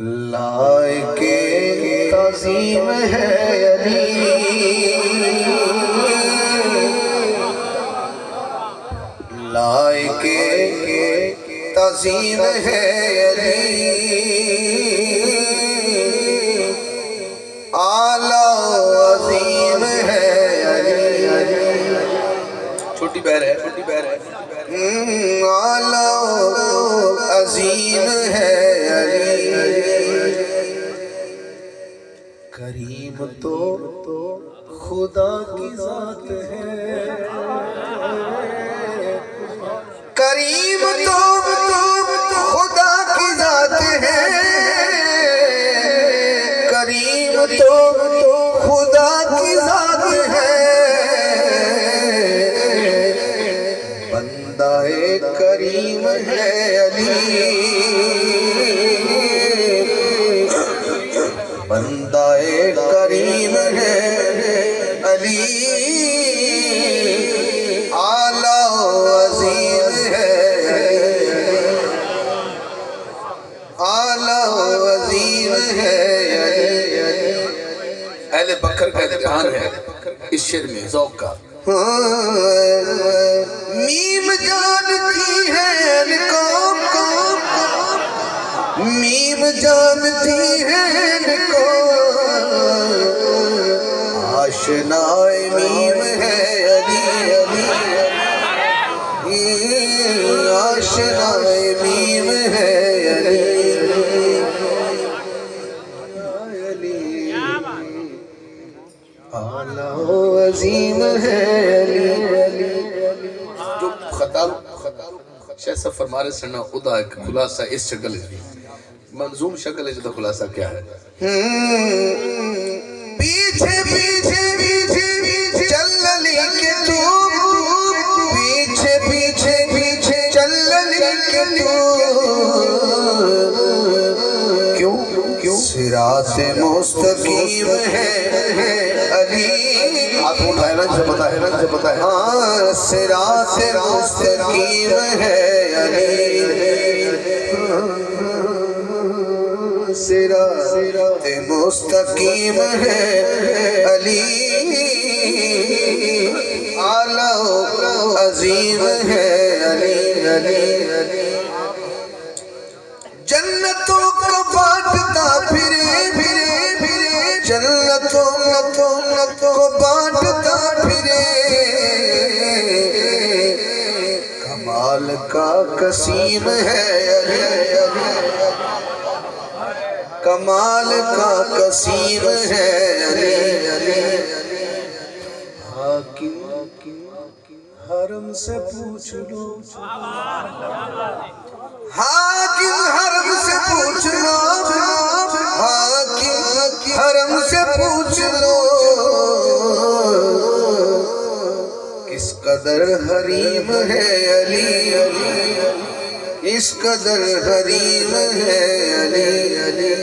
لائق تعظیم ہے علی، لائق تعظیم ہے علی، اعلیٰ عظیم ہے علی، چھوٹی بہر ہے اعلیٰ عظیم ہے علی، کریم تو خدا کی ذات ہے، کریم تو خدا کی ذات ہے، کریم تو خدا کی ذات ہے، بندہ کریم ہے علی، بندہ کریم ہے علی، اعلیٰ عظیم ہے، اعلیٰ عظیم ہے علی۔ اہل بکر کا امتحان ہے اس شعر میں ذوق کا۔ میم جانتی ہے نکام میم جانتی ہے آشنائے میم ہے علی، آشنائے میم ہے علی، اعلیٰ عظیم ہے علی۔ جو خطاب شاہ صاحب فرما رہے سننا ادا ایک خلاصہ اس شکل ہے، منظوم شکل ہے جو خلاصہ کیا ہے؟ پیچھے پیچھے پیچھے چل لی کہ تو، پیچھے پیچھے پیچھے چل لی کہ تو، کیوں صراط مستقیم ہے علی، آپ اٹھائے نا جو پتا ہے ہاں صراط مستقیم ہے علی، صراط مستقیم ہے علی، اعلیٰ عظیم ہے علی، جنتوں کو بانٹتا پھرے جنتوں کو بانٹتا پھرے، کمال کا قسیم ہے علی، کمال کا قسیم ہے علی، حاکم حرم سے پوچھ لو، حاکم حرم سے پوچھ لو، حاکم حرم سے پوچھ لو، کس قدر حریم ہے علی، اس قدر حریم ہے علی۔